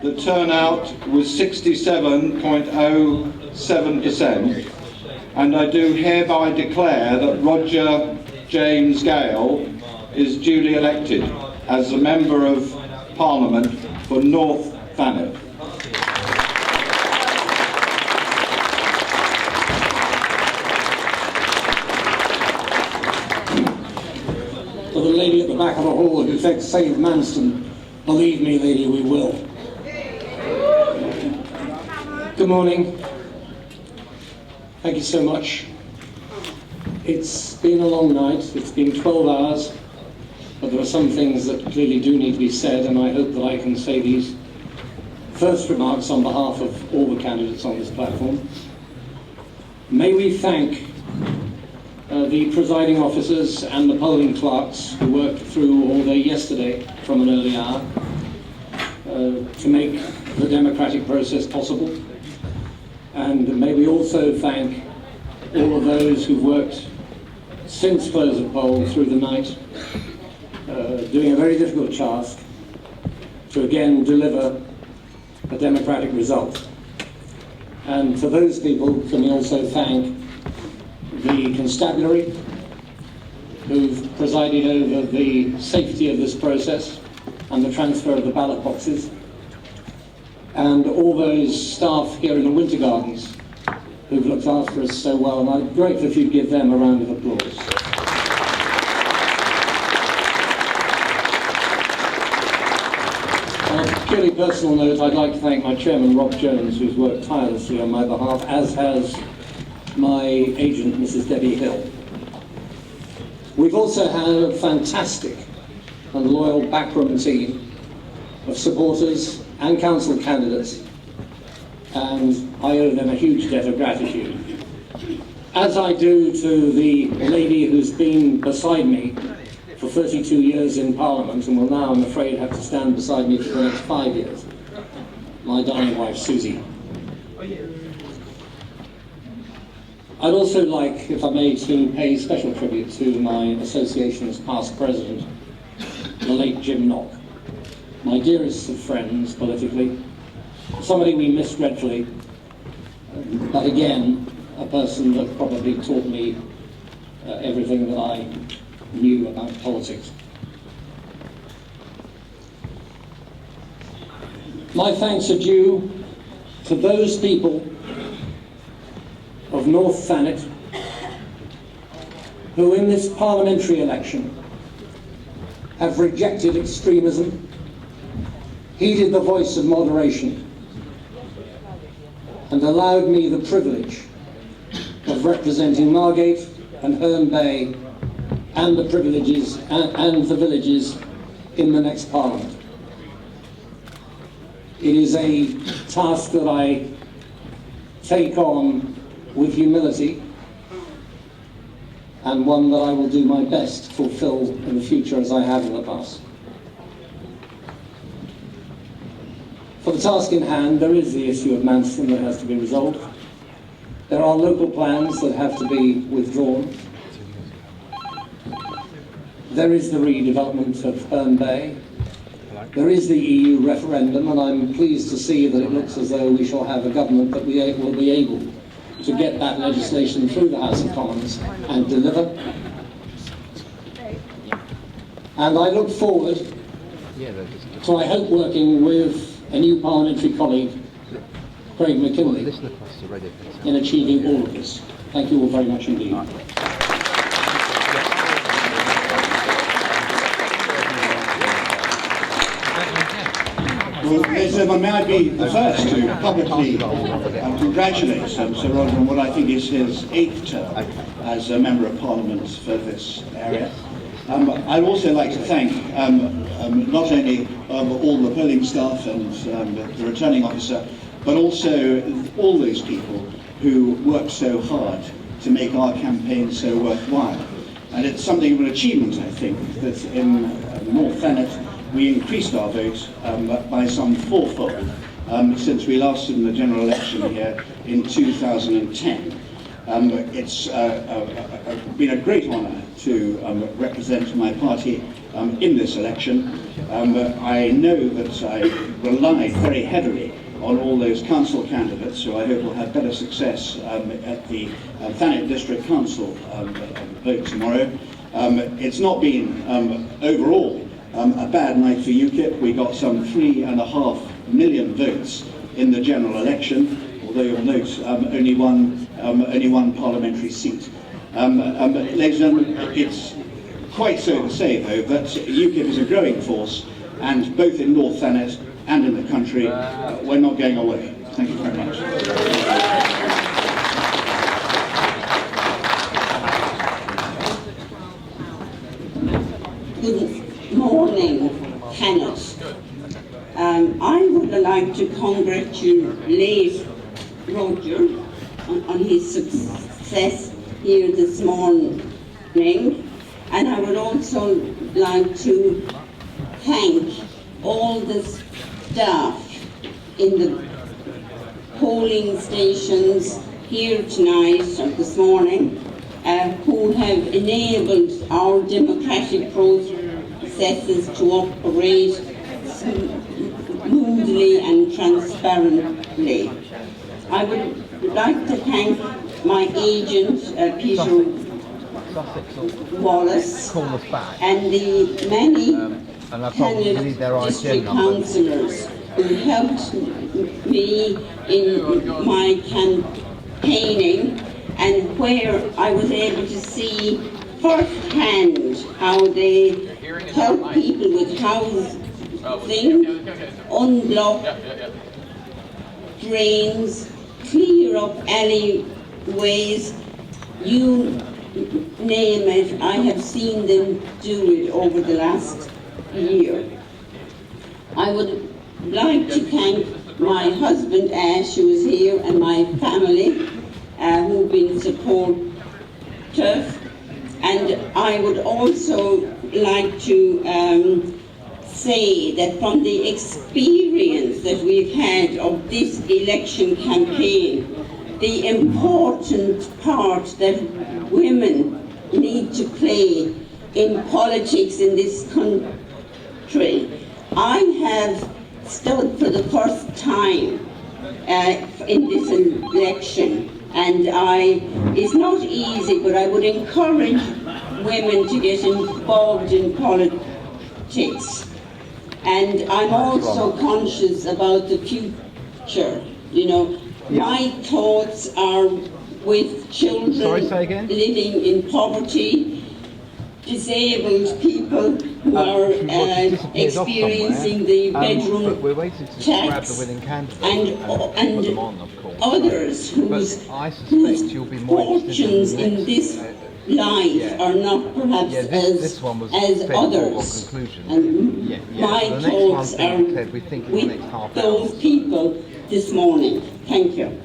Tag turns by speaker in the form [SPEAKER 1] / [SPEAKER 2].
[SPEAKER 1] the turnout was 67.07%, and I do hereby declare that Roger James Gale is duly elected as a Member of Parliament for North Thanet.
[SPEAKER 2] To the lady at the back of the hall who said save Manston, believe me, lady, we will. Good morning. Thank you so much. It's been a long night. It's been 12 hours, but there are some things that clearly do need to be said, and I hope that I can say these first remarks on behalf of all the candidates on this platform. May we thank the presiding officers and the polling clerks who worked through all day yesterday from an early hour to make the democratic process possible. And may we also thank all of those who've worked since close of poll through the night, doing a very difficult task to again deliver a democratic result. And for those people, can we also thank the constabulary who've presided over the safety of this process and the transfer of the ballot boxes, and all those staff here in the Winter Gardens who've looked after us so well, and I'm grateful if you'd give them a round of applause. On a purely personal note, I'd like to thank my chairman, Rob Jones, who's worked tirelessly on my behalf, as has my agent, Mrs. Debbie Hill. We've also had a fantastic and loyal backroom team of supporters and council candidates, and I owe them a huge debt of gratitude. As I do to the lady who's been beside me for 32 years in Parliament and will now, I'm afraid, have to stand beside me for the next 5 years, my darling wife, Susie. I'd also like, if I may, to pay special tribute to my association's past president, the late Jim Knock, my dearest of friends politically, somebody we miss dreadfully, but again, a person that probably taught me everything that I knew about politics. My thanks are due to those people of North Thanet who in this parliamentary election have rejected extremism, heeded the voice of moderation, and allowed me the privilege of representing Margate and Herne Bay and the privileges and the villages in the next Parliament. It is a task that I take on with humility, and one that I will do my best to fulfill in the future as I have in the past. For the task in hand, there is the issue of Manston that has to be resolved. There are local plans that have to be withdrawn. There is the redevelopment of Herne Bay. There is the EU referendum, and I'm pleased to see that it looks as though we shall have a government that will be able to get that legislation through the House of Commons and deliver. And I look forward to, I hope, working with a new parliamentary colleague, Craig McKinley, in achieving all of this. Thank you all very much indeed.
[SPEAKER 3] Well, may I be the first to publicly congratulate Sir Roger on what I think is his 8th term as a Member of Parliament for this area. I'd also like to thank not only all the polling staff and the returning officer, but also all those people who worked so hard to make our campaign so worthwhile. And it's something of an achievement, I think, that in North Thanet we increased our vote by some 4-fold since we last did the general election here in 2010. It's been a great honour to represent my party in this election. I know that I relied very heavily on all those council candidates, who I hope will have better success at the Thanet District Council vote tomorrow. It's not been overall a bad night for UKIP. We got some 3.5 million votes in the general election, although you'll note only one parliamentary seat. Ladies and gentlemen, it's quite so to say, though, that UKIP is a growing force, and both in North Thanet and in the country, we're not going away. Thank you very much.
[SPEAKER 4] Good morning, Thanet. I would like to congratulate Roger on his success here this morning, and I would also like to thank all the staff in the polling stations here tonight or this morning who have enabled our democratic processes to operate smoothly and transparently. I would like to thank my agent, Peter Wallace, and the many Thanet district councillors who helped me in my campaigning, and where I was able to see firsthand how they help people with housing, unblock drains, clear up alleyways, you name it. I have seen them do it over the last year. I would like to thank my husband Ash, who is here, and my family who've been supportive, and I would also like to say that from the experience that we've had of this election campaign, the important part that women need to play in politics in this country. I have stood for the first time in this election, and it's not easy, but I would encourage women to get involved in politics. And I'm also conscious about the future. You know, my thoughts are with children living in poverty, disabled people who are experiencing the bedroom tax, and others whose fortunes in this life are not perhaps as others. And my thoughts are with those people this morning. Thank you.